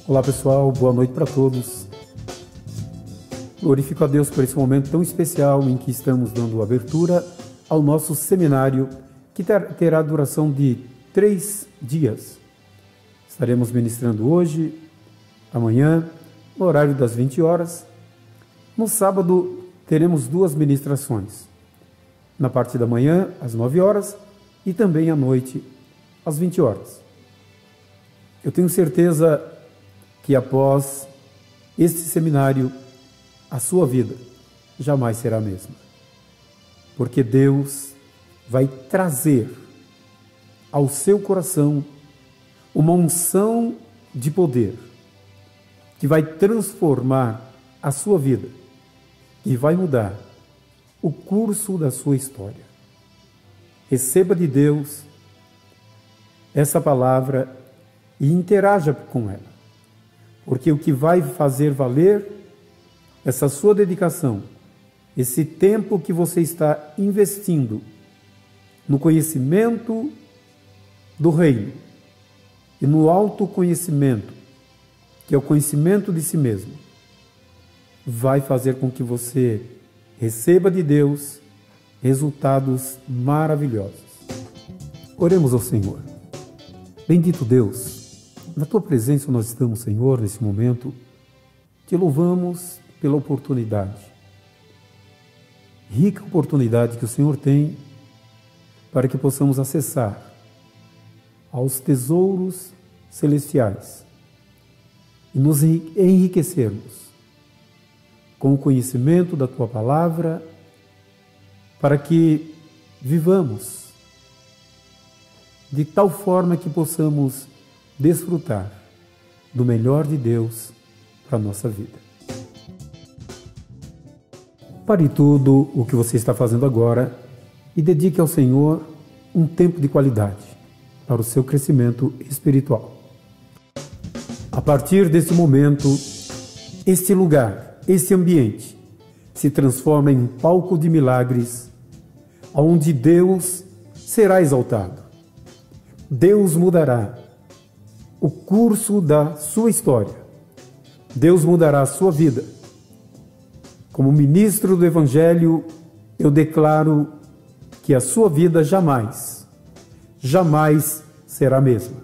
Olá pessoal, boa noite para todos. Glorifico a Deus por esse momento tão especial em que estamos dando abertura ao nosso seminário, que terá duração de 3 dias. Estaremos ministrando hoje, amanhã, no horário das 20 horas. No sábado, teremos 2 ministrações. Na parte da manhã, às 9 horas, e também à noite, às 20 horas. Eu tenho certeza que após este seminário, a sua vida jamais será a mesma. Porque Deus vai trazer ao seu coração uma unção de poder que vai transformar a sua vida e vai mudar o curso da sua história. Receba de Deus essa palavra e interaja com ela. Porque o que vai fazer valer essa sua dedicação, esse tempo que você está investindo no conhecimento do reino e no autoconhecimento, que é o conhecimento de si mesmo, vai fazer com que você receba de Deus resultados maravilhosos. Oremos ao Senhor. Bendito Deus, na Tua presença nós estamos, Senhor, nesse momento. Te louvamos pela oportunidade, rica oportunidade que o Senhor tem para que possamos acessar aos tesouros celestiais e nos enriquecermos com o conhecimento da Tua palavra, para que vivamos de tal forma que possamos desfrutar do melhor de Deus para a nossa vida. Pare tudo o que você está fazendo agora e dedique ao Senhor um tempo de qualidade para o seu crescimento espiritual. A partir desse momento, este lugar, este ambiente, se transforma em um palco de milagres, onde Deus será exaltado. Deus mudará o curso da sua história. Deus mudará a sua vida. Como ministro do Evangelho, eu declaro que a sua vida jamais será a mesma.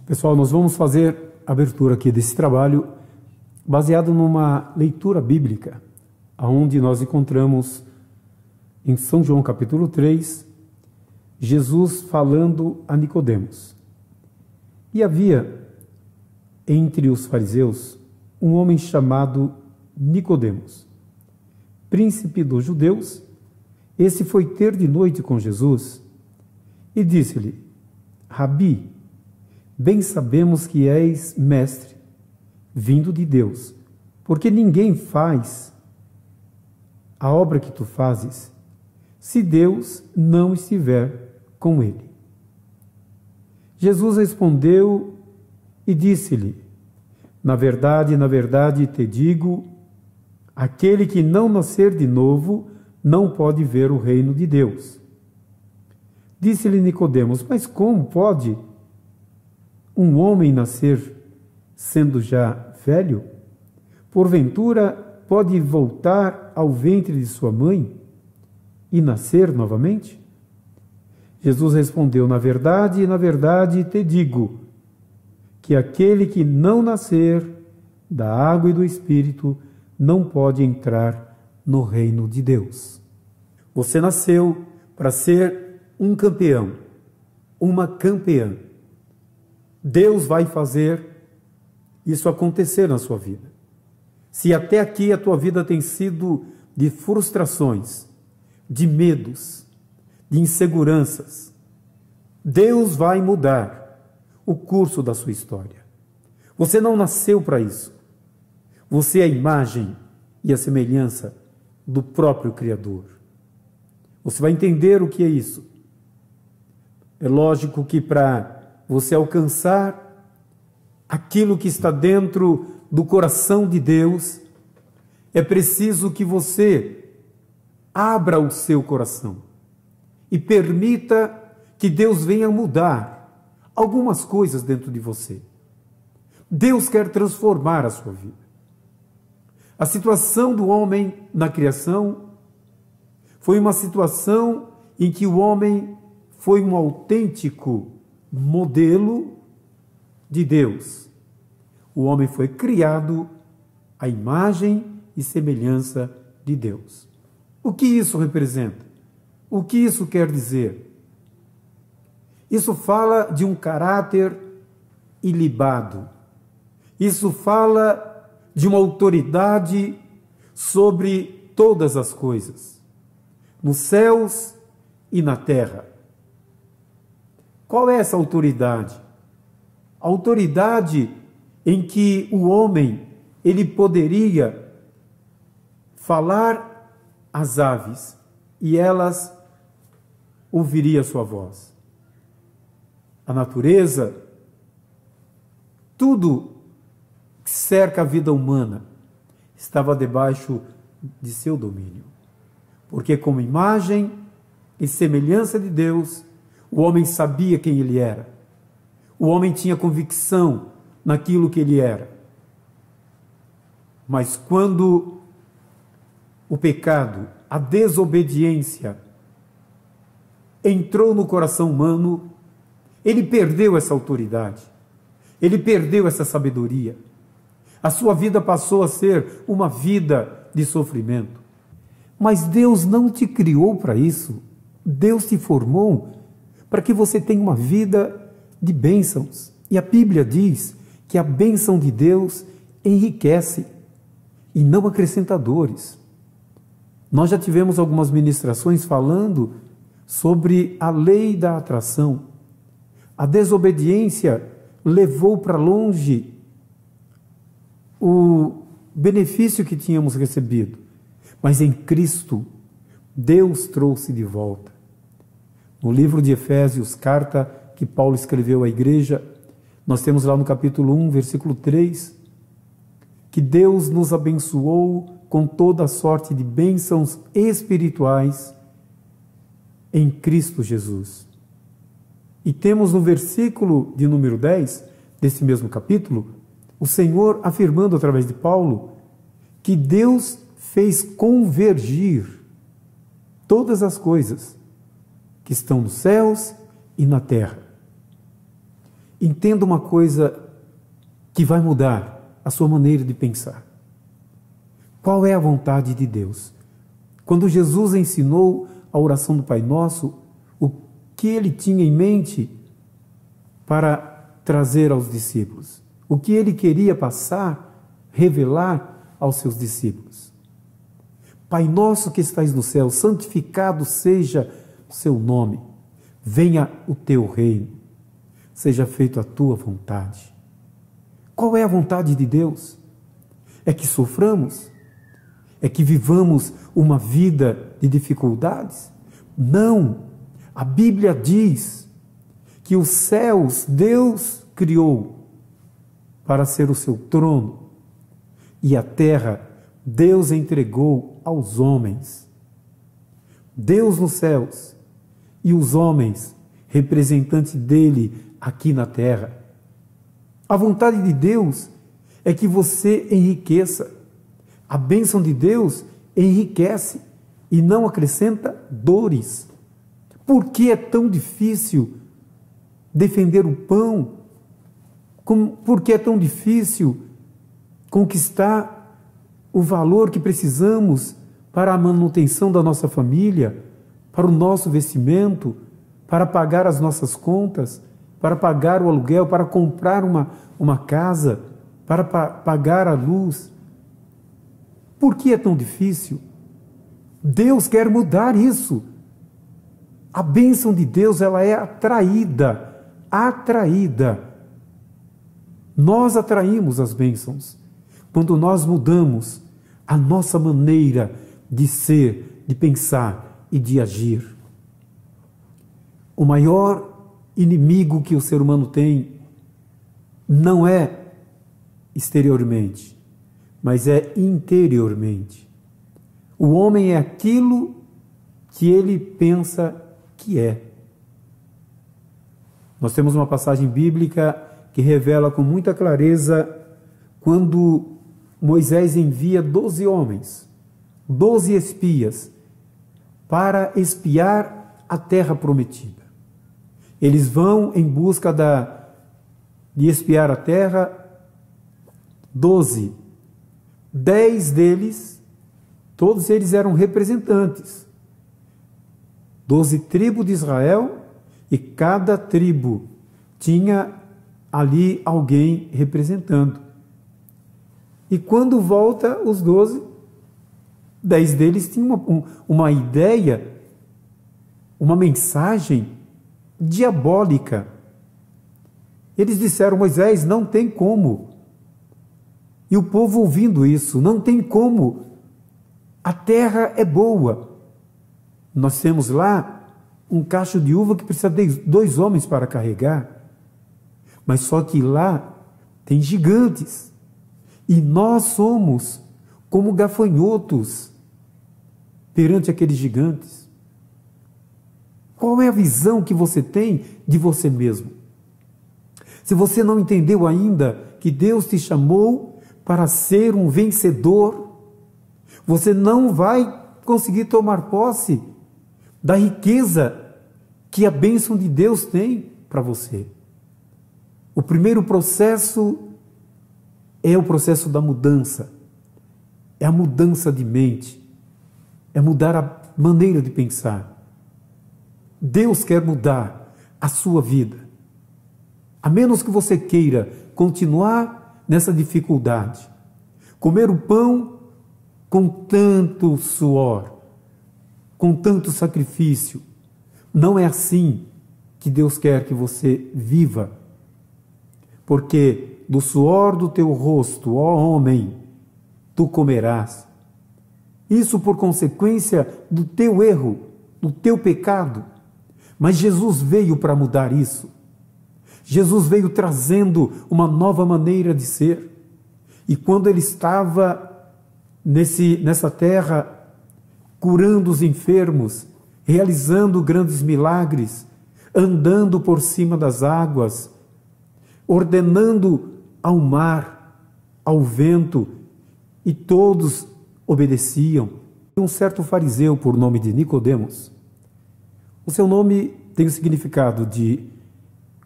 Pessoal, nós vamos fazer a abertura aqui desse trabalho baseado numa leitura bíblica, onde nós encontramos em São João capítulo 3, Jesus falando a Nicodemos. E havia entre os fariseus um homem chamado Nicodemos, príncipe dos judeus. Esse foi ter de noite com Jesus e disse-lhe: Rabi, bem sabemos que és mestre, vindo de Deus, porque ninguém faz a obra que tu fazes, se Deus não estiver com ele. Jesus respondeu e disse-lhe: na verdade te digo, aquele que não nascer de novo não pode ver o reino de Deus. Disse-lhe Nicodemos: mas como pode um homem nascer sendo já velho? Porventura pode voltar ao ventre de sua mãe e nascer novamente? Jesus respondeu: na verdade te digo, que aquele que não nascer da água e do Espírito não pode entrar no reino de Deus. Você nasceu para ser um campeão, uma campeã. Deus vai fazer isso acontecer na sua vida. Se até aqui a tua vida tem sido de frustrações, de medos, de inseguranças, Deus vai mudar o curso da sua história. Você não nasceu para isso. Você é a imagem e a semelhança do próprio Criador. Você vai entender o que é isso. É lógico que para você alcançar aquilo que está dentro do coração de Deus, é preciso que você abra o seu coração e permita que Deus venha mudar algumas coisas dentro de você. Deus quer transformar a sua vida. A situação do homem na criação foi uma situação em que o homem foi um autêntico modelo de Deus. O homem foi criado à imagem e semelhança de Deus. O que isso representa? O que isso quer dizer? Isso fala de um caráter ilibado. Isso fala de uma autoridade sobre todas as coisas, nos céus e na terra. Qual é essa autoridade? A autoridade em que o homem, ele poderia falar às aves e elas ouviriam a sua voz. A natureza, tudo que cerca a vida humana, estava debaixo de seu domínio. Porque como imagem e semelhança de Deus, o homem sabia quem ele era. O homem tinha convicção naquilo que ele era. Mas quando o pecado, a desobediência, entrou no coração humano, ele perdeu essa autoridade, ele perdeu essa sabedoria. A sua vida passou a ser uma vida de sofrimento. Mas Deus não te criou para isso. Deus te formou para que você tenha uma vida de bênçãos. E a Bíblia diz que a bênção de Deus enriquece e não acrescenta dores. Nós já tivemos algumas ministrações falando sobre a lei da atração. A desobediência levou para longe o benefício que tínhamos recebido. Mas em Cristo, Deus trouxe de volta. No livro de Efésios, carta que Paulo escreveu à igreja, nós temos lá no capítulo 1, versículo 3, que Deus nos abençoou com toda a sorte de bênçãos espirituais em Cristo Jesus. E temos no versículo de número 10, desse mesmo capítulo, o Senhor afirmando através de Paulo que Deus fez convergir todas as coisas que estão nos céus e na terra. Entenda uma coisa que vai mudar a sua maneira de pensar. Qual é a vontade de Deus? Quando Jesus ensinou a oração do Pai Nosso, o que ele tinha em mente para trazer aos discípulos? O que ele queria passar, revelar aos seus discípulos? Pai nosso que estais no céu, santificado seja o seu nome. Venha o teu reino. Seja feita a tua vontade. Qual é a vontade de Deus? É que soframos? É que vivamos uma vida de dificuldades? Não. A Bíblia diz que os céus Deus criou para ser o seu trono, e a terra Deus entregou aos homens. Deus nos céus e os homens, representantes dele aqui na terra. A vontade de Deus é que você enriqueça. A bênção de Deus enriquece e não acrescenta dores. Por que é tão difícil defender o pão? Por que é tão difícil conquistar o valor que precisamos para a manutenção da nossa família, para o nosso vestimento, para pagar as nossas contas, para pagar o aluguel, para comprar uma casa, para pagar a luz? Por que é tão difícil? Deus quer mudar isso. A bênção de Deus, ela é atraída. Nós atraímos as bênçãos quando nós mudamos a nossa maneira de ser, de pensar e de agir. O maior inimigo que o ser humano tem não é exteriormente, mas é interiormente. O homem é aquilo que ele pensa que é. Nós temos uma passagem bíblica que revela com muita clareza quando Moisés envia 12 homens, 12 espias, para espiar a terra prometida. Eles vão em busca de espiar a terra, 12. 10 deles, todos eles eram representantes. 12 tribos de Israel, e cada tribo tinha ali alguém representando. E quando volta os 12, 10 deles tinham uma ideia, uma mensagem diabólica. Eles disseram: Moisés, não tem como. E o povo ouvindo isso: não tem como. A terra é boa. Nós temos lá um cacho de uva que precisa de 2 homens para carregar. Mas só que lá tem gigantes. E nós somos como gafanhotos perante aqueles gigantes. Qual é a visão que você tem de você mesmo? Se você não entendeu ainda que Deus te chamou para ser um vencedor, você não vai conseguir tomar posse da riqueza que a bênção de Deus tem para você. O primeiro processo é o processo da mudança. É a mudança de mente. É mudar a maneira de pensar. Deus quer mudar a sua vida. A menos que você queira continuar nessa dificuldade, comer o pão com tanto suor, com tanto sacrifício. Não é assim que Deus quer que você viva. Porque do suor do teu rosto, ó homem, tu comerás. Isso por consequência do teu erro, do teu pecado. Mas Jesus veio para mudar isso. Jesus veio trazendo uma nova maneira de ser. E quando ele estava nessa terra, curando os enfermos, realizando grandes milagres, andando por cima das águas, ordenando ao mar, ao vento, e todos obedeciam. Um certo fariseu por nome de Nicodemos. O seu nome tem o significado de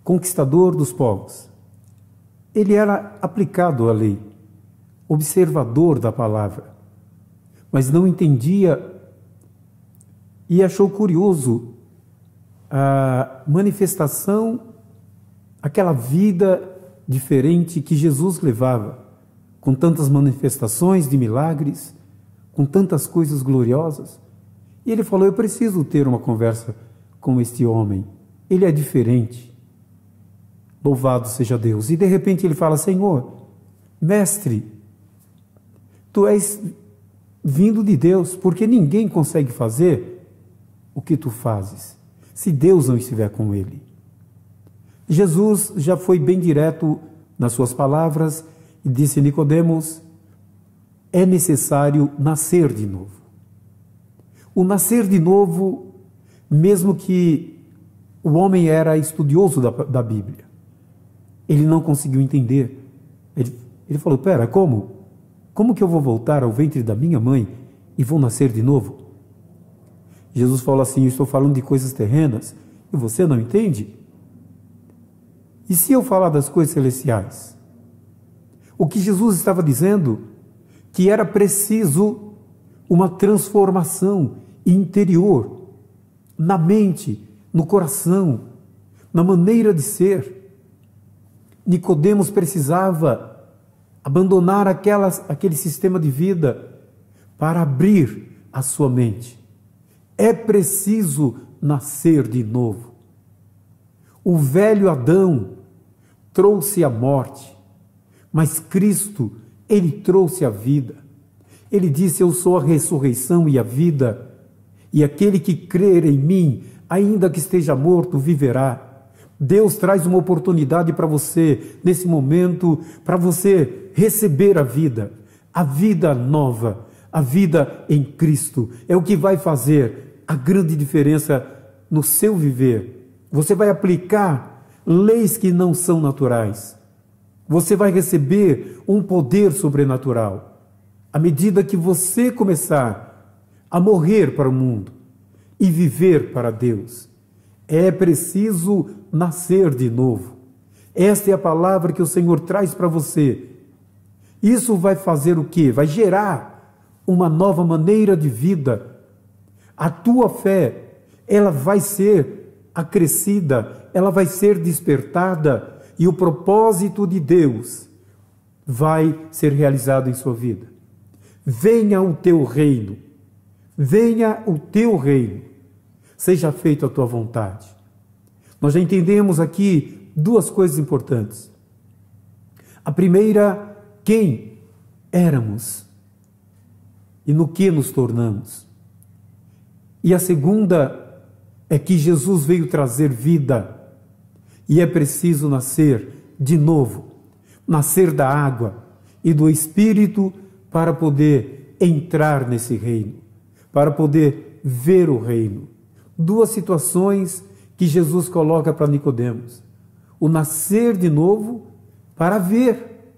conquistador dos povos. Ele era aplicado à lei, observador da palavra, mas não entendia e achou curioso a manifestação, aquela vida diferente que Jesus levava, com tantas manifestações de milagres, com tantas coisas gloriosas. E ele falou: eu preciso ter uma conversa com este homem, ele é diferente. Louvado seja Deus. E de repente ele fala: Senhor, mestre, tu és vindo de Deus, porque ninguém consegue fazer o que tu fazes, se Deus não estiver com ele. Jesus já foi bem direto nas suas palavras e disse: Nicodemos, é necessário nascer de novo. O nascer de novo, mesmo que o homem era estudioso da Bíblia, ele não conseguiu entender. Ele falou: pera, como? Como que eu vou voltar ao ventre da minha mãe e vou nascer de novo? Jesus falou assim: eu estou falando de coisas terrenas e você não entende? E se eu falar das coisas celestiais? O que Jesus estava dizendo? Que era preciso uma transformação interior, na mente, no coração, na maneira de ser. Nicodemos precisava abandonar aquele sistema de vida para abrir a sua mente. É preciso nascer de novo. O velho Adão trouxe a morte, mas Cristo, ele trouxe a vida. Ele disse: eu sou a ressurreição e a vida, e aquele que crer em mim, ainda que esteja morto, viverá. Deus traz uma oportunidade para você, nesse momento, para você receber a vida nova, a vida em Cristo. É o que vai fazer a grande diferença no seu viver. Você vai aplicar leis que não são naturais. Você vai receber um poder sobrenatural. À medida que você começar a morrer para o mundo e viver para Deus, é preciso nascer de novo. Esta é a palavra que o Senhor traz para você. Isso vai fazer o quê? Vai gerar uma nova maneira de vida. A tua fé, ela vai ser acrescida, ela vai ser despertada e o propósito de Deus vai ser realizado em sua vida. Venha o teu reino, venha o teu reino, seja feita a tua vontade. Nós já entendemos aqui duas coisas importantes. A primeira, quem éramos e no que nos tornamos. E a segunda é que Jesus veio trazer vida e é preciso nascer de novo, nascer da água e do Espírito para poder entrar nesse reino, para poder ver o reino. Duas situações que Jesus coloca para Nicodemos: o nascer de novo para ver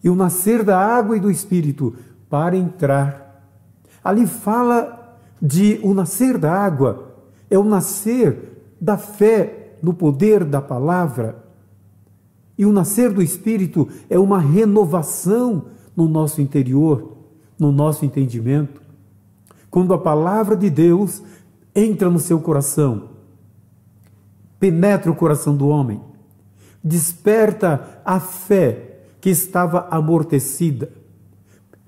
e o nascer da água e do Espírito para entrar. Ali fala de o nascer da água, é o nascer da fé no poder da palavra. E o nascer do Espírito é uma renovação no nosso interior, no nosso entendimento. Quando a palavra de Deus entra no seu coração, penetra o coração do homem, desperta a fé que estava amortecida.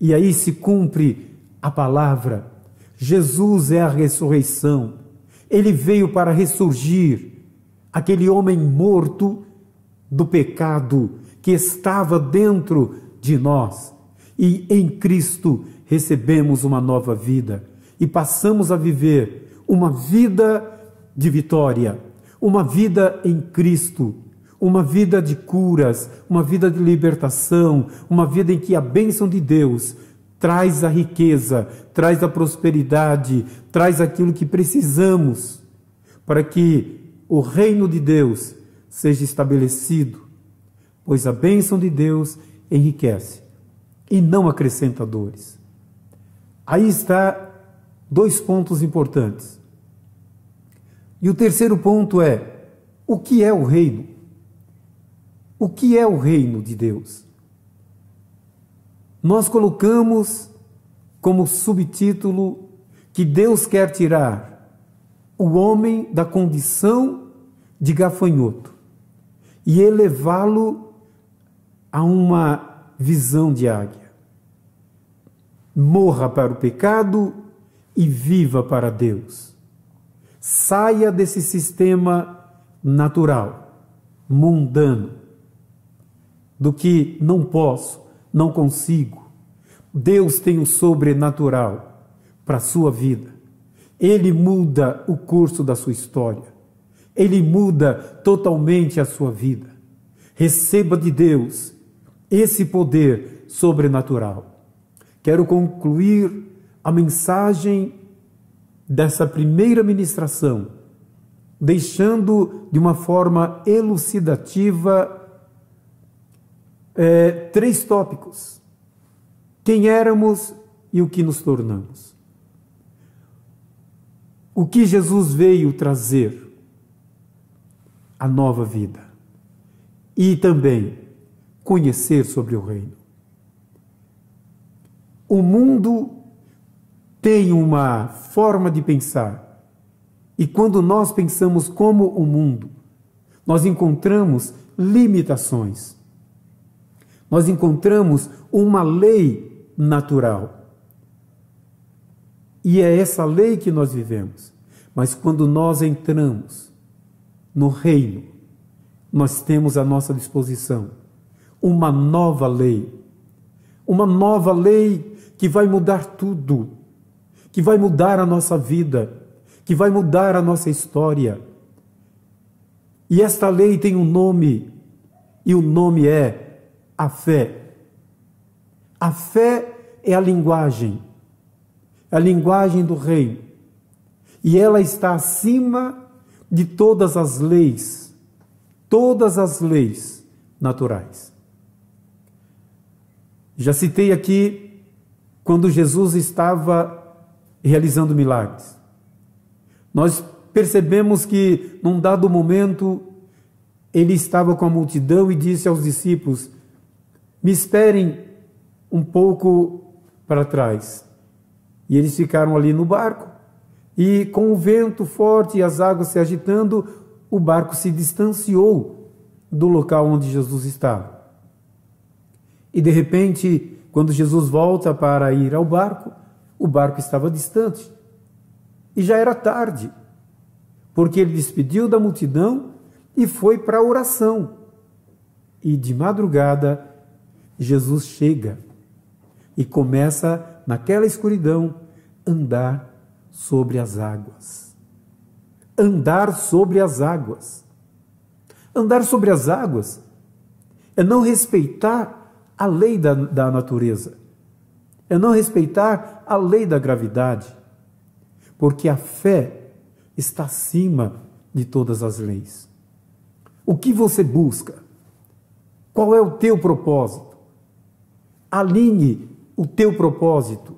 E aí se cumpre a palavra. Jesus é a ressurreição. Ele veio para ressurgir aquele homem morto do pecado que estava dentro de nós. E em Cristo recebemos uma nova vida e passamos a viver uma vida de vitória, uma vida em Cristo, uma vida de curas, uma vida de libertação, uma vida em que a bênção de Deus traz a riqueza, traz a prosperidade, traz aquilo que precisamos para que o reino de Deus seja estabelecido, pois a bênção de Deus enriquece e não acrescenta dores. Aí está dois pontos importantes. E o terceiro ponto é: o que é o reino? O que é o reino de Deus? Nós colocamos como subtítulo que Deus quer tirar o homem da condição de gafanhoto e elevá-lo a uma visão de águia. Morra para o pecado e viva para Deus. Saia desse sistema natural, mundano, do que não posso, não consigo. Deus tem o sobrenatural para a sua vida. Ele muda o curso da sua história. Ele muda totalmente a sua vida. Receba de Deus esse poder sobrenatural. Quero concluir a mensagem dessa primeira ministração, deixando de uma forma elucidativa três tópicos: quem éramos e o que nos tornamos. O que Jesus veio trazer? A nova vida. E também conhecer sobre o reino. O mundo tem uma forma de pensar, e quando nós pensamos como o mundo, nós encontramos limitações. Nós encontramos uma lei natural. E é essa lei que nós vivemos. Mas quando nós entramos no reino, nós temos à nossa disposição uma nova lei. Uma nova lei que vai mudar tudo, que vai mudar a nossa vida, que vai mudar a nossa história. E esta lei tem um nome, e o nome é a fé. A fé é a linguagem do reino. E ela está acima de todas as leis, todas as leis naturais. Já citei aqui quando Jesus estava realizando milagres. Nós percebemos que, num dado momento, ele estava com a multidão e disse aos discípulos: me esperem um pouco para trás. E eles ficaram ali no barco, e com o vento forte e as águas se agitando, o barco se distanciou do local onde Jesus estava. E de repente, quando Jesus volta para ir ao barco, o barco estava distante. E já era tarde, porque ele despediu da multidão e foi para a oração. E de madrugada, Jesus chega e começa, naquela escuridão, andar sobre as águas. Andar sobre as águas. Andar sobre as águas é não respeitar a lei da natureza. É não respeitar a lei da gravidade. Porque a fé está acima de todas as leis. O que você busca? Qual é o teu propósito? Alinhe o teu propósito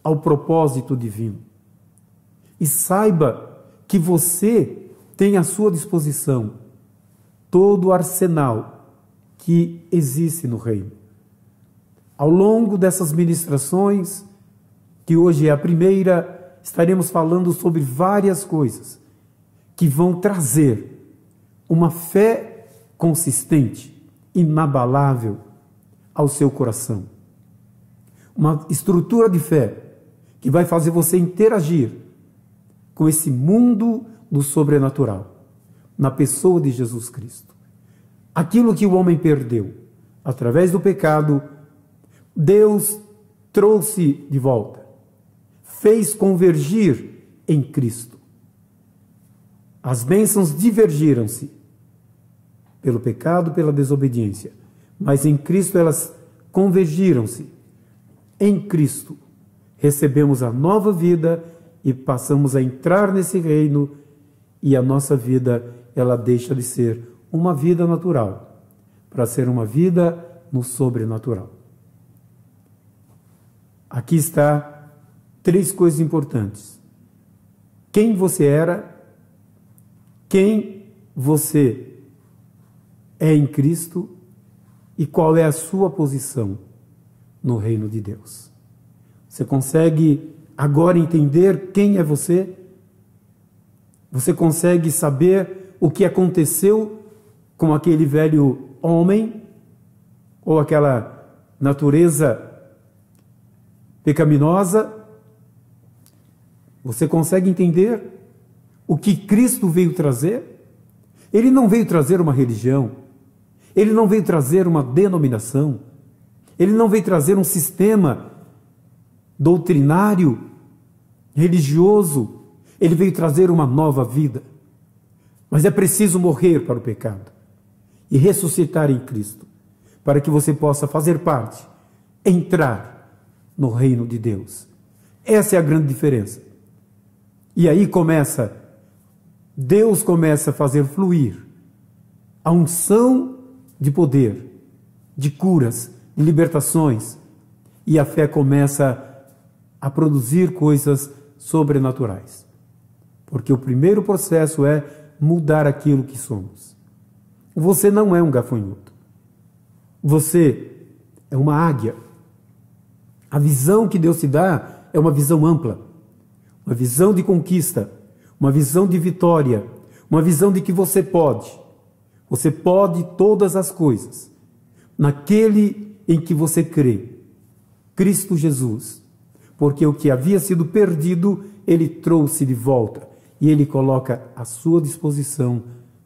ao propósito divino. E saiba que você tem à sua disposição todo o arsenal que existe no reino. Ao longo dessas ministrações, que hoje é a primeira, estaremos falando sobre várias coisas que vão trazer uma fé consistente, inabalável ao seu coração. Uma estrutura de fé que vai fazer você interagir com esse mundo do sobrenatural, na pessoa de Jesus Cristo. Aquilo que o homem perdeu através do pecado, Deus trouxe de volta, fez convergir em Cristo. As bênçãos divergiram-se pelo pecado, pela desobediência, mas em Cristo elas convergiram-se. Em Cristo recebemos a nova vida e passamos a entrar nesse reino, e a nossa vida, ela deixa de ser uma vida natural para ser uma vida no sobrenatural. Aqui está 3 coisas importantes. Quem você era, quem você é em Cristo e qual é a sua posição no reino de Deus. Você consegue agora entender quem é você? Você consegue saber o que aconteceu com aquele velho homem ou aquela natureza pecaminosa? Você consegue entender o que Cristo veio trazer? Ele não veio trazer uma religião, ele não veio trazer uma denominação, ele não veio trazer um sistema doutrinário, religioso, ele veio trazer uma nova vida. Mas é preciso morrer para o pecado e ressuscitar em Cristo, para que você possa fazer parte, entrar no reino de Deus. Essa é a grande diferença. E aí Deus começa a fazer fluir a unção de poder, de curas, de libertações, e a fé começa a produzir coisas sobrenaturais. Porque o primeiro processo é mudar aquilo que somos. Você não é um gafanhoto. Você é uma águia. A visão que Deus te dá é uma visão ampla, uma visão de conquista, uma visão de vitória, uma visão de que você pode. Você pode todas as coisas naquele em que você crê, Cristo Jesus. Porque o que havia sido perdido, Ele trouxe de volta e Ele coloca à sua disposição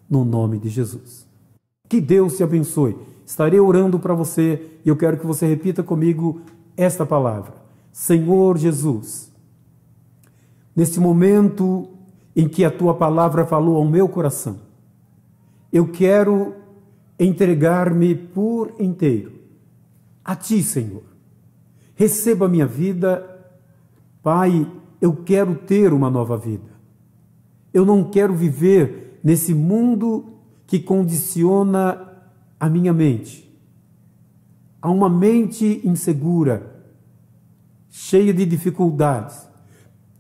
no nome de Jesus. Que Deus te abençoe. Estarei orando para você e eu quero que você repita comigo esta palavra. Senhor Jesus, neste momento em que a Tua palavra falou ao meu coração, eu quero entregar-me por inteiro a Ti, Senhor. Receba a minha vida. Pai, eu quero ter uma nova vida. Eu não quero viver nesse mundo que condiciona a minha mente. Há uma mente insegura, cheia de dificuldades.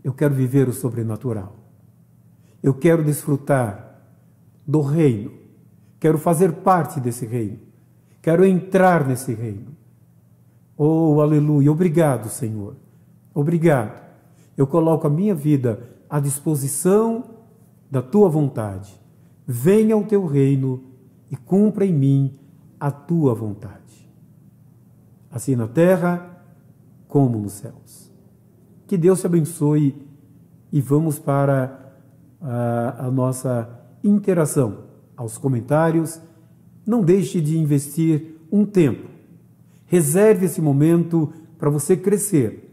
Eu quero viver o sobrenatural. Eu quero desfrutar do reino. Quero fazer parte desse reino. Quero entrar nesse reino. Oh, aleluia. Obrigado, Senhor. Obrigado. Eu coloco a minha vida à disposição da tua vontade. Venha o teu reino e cumpra em mim a tua vontade. Assim na terra como nos céus. Que Deus te abençoe e vamos para a nossa interação, aos comentários. Não deixe de investir um tempo. Reserve esse momento para você crescer.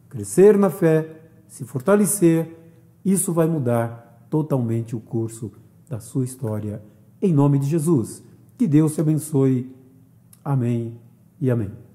Crescer na fé, se fortalecer. Isso vai mudar totalmente o curso da sua história. Em nome de Jesus. Que Deus te abençoe. Amém e amém.